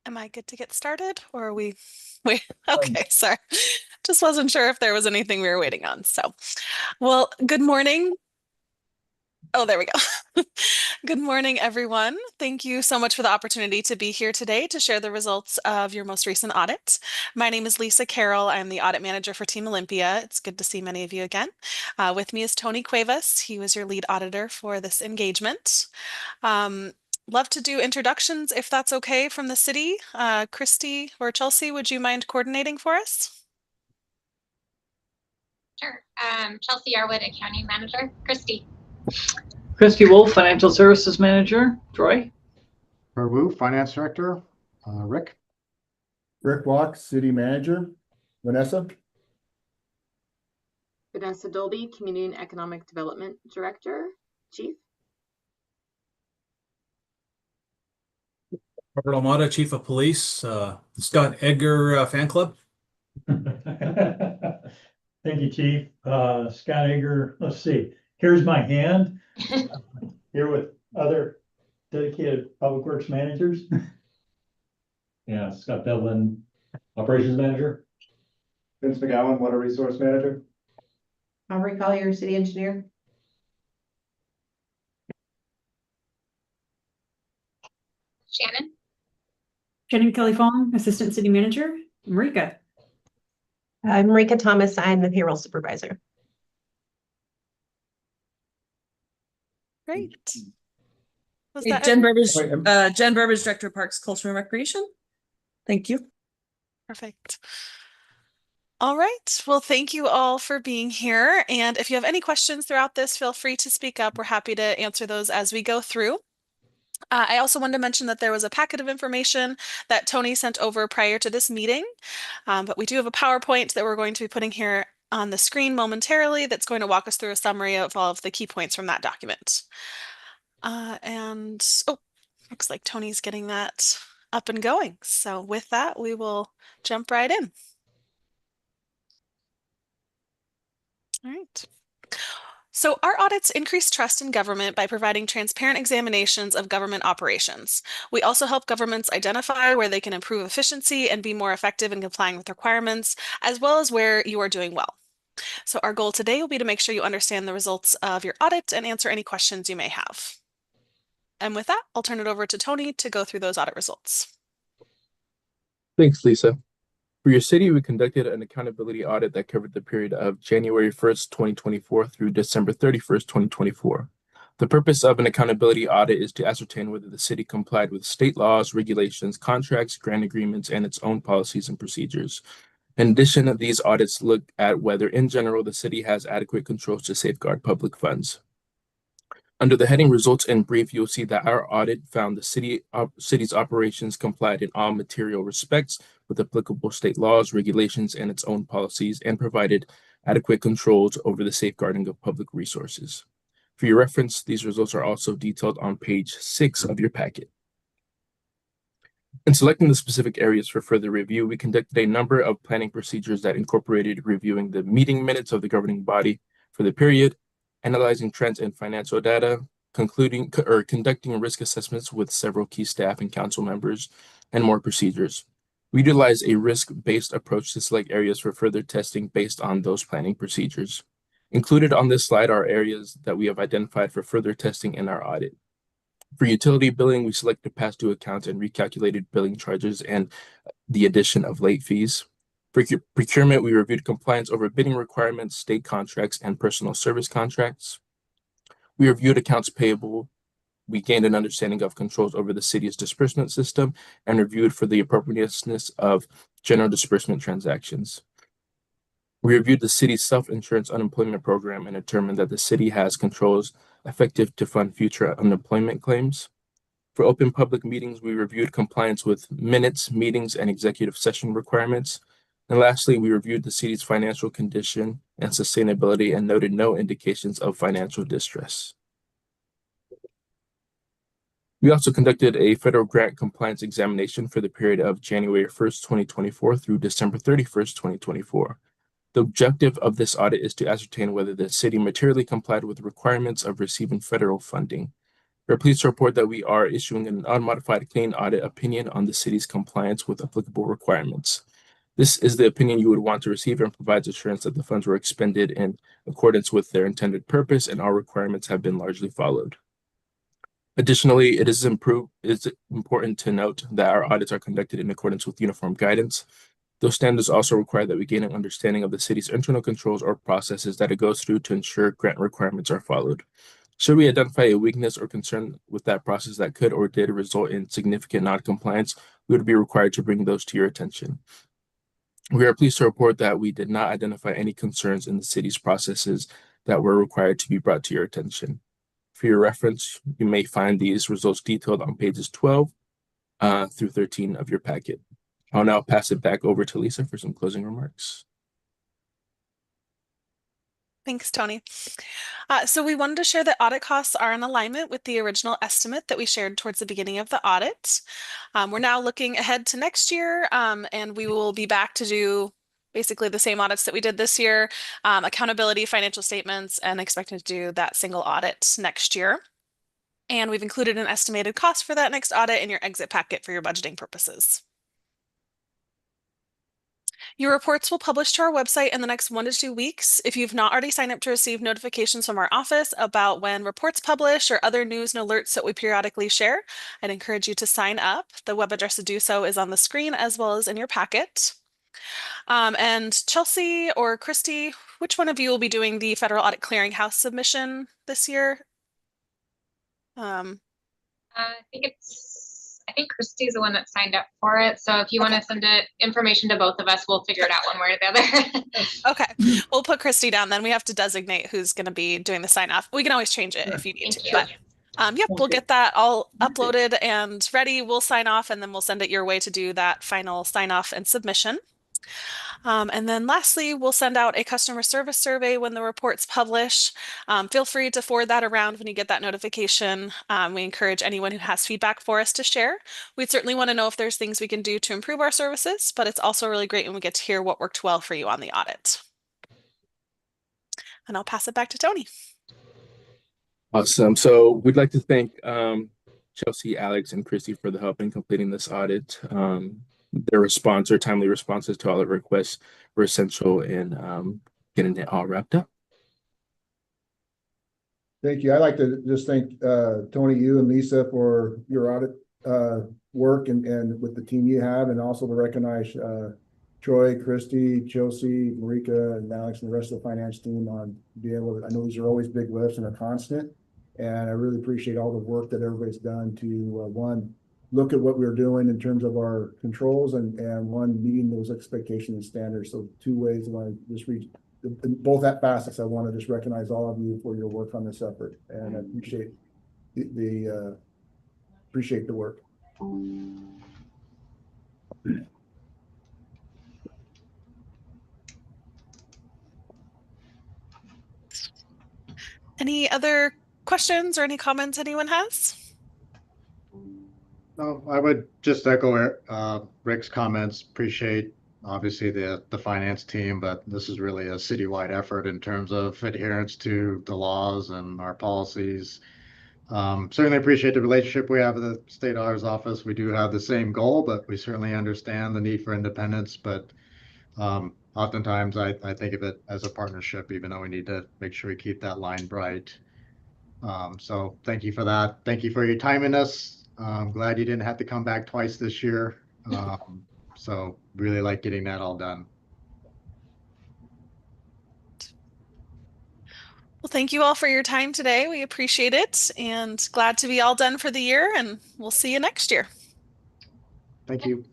Am I good to get started or are we wait? Okay, sorry. Just wasn't sure if there was anything we were waiting on. So, well, good morning. Oh, there we go. Good morning, everyone. Thank you so much for the opportunity to be here today to share the results of your most recent audit. My name is Lisa Carroll. I'm the audit manager for Team Olympia. It's good to see many of you again. With me is Tony Cuevas. He was your lead auditor for this engagement. Um, Love to do introductions if that's okay from the city. Christy or Chelsea, would you mind coordinating for us? Sure. Chelsea Yarwood, Accounting Manager. Christy. Christy Wolf, Financial Services Manager. Troy. Wu, Finance Director. Rick. Rick Walk, City Manager. Vanessa. Vanessa Dolby, Community and Economic Development Director. Chief. Robert Almada, Chief of Police. Scott Edgar, Fan Club. Thank you, Chief. Scott Egger, let's see. Here's my hand. Here with other dedicated public works managers. Yeah, Scott Devlin, Operations Manager. Vince McGowan, Water Resource Manager. Aubrey Collier, City Engineer. Shannon. Shannon Kelly Fong, Assistant City Manager. Marika. I'm Marika Thomas. I'm the payroll supervisor. Great. Was Hey, that Jen every- Burbage, Jen Burbage, Director of Parks, Culture and Recreation. Thank you. Perfect. All right. Well, thank you all for being here. And if you have any questions throughout this, feel free to speak up. We're happy to answer those as we go through. I also wanted to mention that there was a packet of information that Tony sent over prior to this meeting, but we do have a PowerPoint that we're going to be putting here on the screen momentarily that's going to walk us through a summary of all of the key points from that document. Oh, looks like Tony's getting that up and going. So with that, we will jump right in. All right. So our audits increase trust in government by providing transparent examinations of government operations. We also help governments identify where they can improve efficiency and be more effective in complying with requirements, as well as where you are doing well. So our goal today will be to make sure you understand the results of your audit and answer any questions you may have. And with that, I'll turn it over to Tony to go through those audit results. Thanks, Lisa. For your city, we conducted an accountability audit that covered the period of January 1st, 2024 through December 31st, 2024. The purpose of an accountability audit is to ascertain whether the city complied with state laws, regulations, contracts, grant agreements, and its own policies and procedures. In addition, these audits look at whether, in general, the city has adequate controls to safeguard public funds. Under the heading Results in Brief, you'll see that our audit found the city's operations complied in all material respects with applicable state laws, regulations, and its own policies, and provided adequate controls over the safeguarding of public resources. For your reference, these results are also detailed on page 6 of your packet. In selecting the specific areas for further review, we conducted a number of planning procedures that incorporated reviewing the meeting minutes of the governing body for the period, analyzing trends in financial data, conducting risk assessments with several key staff and council members, and more procedures. We utilize a risk-based approach to select areas for further testing based on those planning procedures. Included on this slide are areas that we have identified for further testing in our audit. For utility billing, we selected past due accounts and recalculated billing charges and the addition of late fees. For procurement, we reviewed compliance over bidding requirements, state contracts, and personal service contracts. We reviewed accounts payable. We gained an understanding of controls over the city's disbursement system and reviewed for the appropriateness of general disbursement transactions. We reviewed the city's self-insurance unemployment program and determined that the city has controls effective to fund future unemployment claims. For open public meetings, we reviewed compliance with minutes, meetings, and executive session requirements. And lastly, we reviewed the city's financial condition and sustainability and noted no indications of financial distress. We also conducted a federal grant compliance examination for the period of January 1st, 2024 through December 31st, 2024. The objective of this audit is to ascertain whether the city materially complied with requirements of receiving federal funding. We're pleased to report that we are issuing an unmodified clean audit opinion on the city's compliance with applicable requirements. This is the opinion you would want to receive and provides assurance that the funds were expended in accordance with their intended purpose and all requirements have been largely followed. Additionally, it is important to note that our audits are conducted in accordance with uniform guidance. Those standards also require that we gain an understanding of the city's internal controls or processes that it goes through to ensure grant requirements are followed. Should we identify a weakness or concern with that process that could or did result in significant non-compliance, we would be required to bring those to your attention. We are pleased to report that we did not identify any concerns in the city's processes that were required to be brought to your attention. For your reference, you may find these results detailed on pages 12 through 13 of your packet. I'll now pass it back over to Lisa for some closing remarks. Thanks, Tony. So we wanted to share that audit costs are in alignment with the original estimate that we shared towards the beginning of the audit. We're now looking ahead to next year, and we will be back to do basically the same audits that we did this year, accountability, financial statements, and expecting to do that single audit next year. And we've included an estimated cost for that next audit in your exit packet for your budgeting purposes. Your reports will publish to our website in the next 1 to 2 weeks. If you've not already signed up to receive notifications from our office about when reports publish or other news and alerts that we periodically share, I'd encourage you to sign up. The web address to do so is on the screen as well as in your packet. And Chelsea or Christy, which one of you will be doing the Federal Audit Clearinghouse submission this year? I think Christy's the one that signed up for it. So if you want to send it information to both of us, we'll figure it out one way or the other. Okay, we'll put Christy down then. We have to designate who's going to be doing the sign off. We can always change it if you need to. But yep, we'll get that all uploaded and ready. We'll sign off and then we'll send it your way to do that final sign off and submission. And then lastly, we'll send out a customer service survey when the reports publish. Feel free to forward that around when you get that notification. We encourage anyone who has feedback for us to share. We'd certainly want to know if there's things we can do to improve our services, but it's also really great when we get to hear what worked well for you on the audit. And I'll pass it back to Tony. Awesome. So we'd like to thank Chelsea, Alex, and Christy for the help in completing this audit. Their timely responses to all the requests were essential in getting it all wrapped up. Thank you. I'd like to just thank Tony, you and Lisa for your audit work and with the team you have, and also to recognize Troy, Christy, Chelsea, Marika, and Alex, and the rest of the finance team on being able to, I know these are always big lifts and a constant, and I really appreciate all the work that everybody's done to one, look at what we're doing in terms of our controls and one, meeting those expectations and standards. So 2 ways I want to just reach both that facets. I want to just recognize all of you for your work on this effort, and I appreciate appreciate the work. Any other questions or any comments anyone has? No, I would just echo Rick's comments. Appreciate obviously the finance team, but this is really a citywide effort in terms of adherence to the laws and our policies. Certainly appreciate the relationship we have with the state auditor's office. We do have the same goal, but we certainly understand the need for independence. But oftentimes I think of it as a partnership, even though we need to make sure we keep that line bright. So thank you for that. Thank you for your time in this. I'm glad you didn't have to come back twice this year. So really like getting that all done. Well, thank you all for your time today. We appreciate it and glad to be all done for the year, and we'll see you next year. Thank you.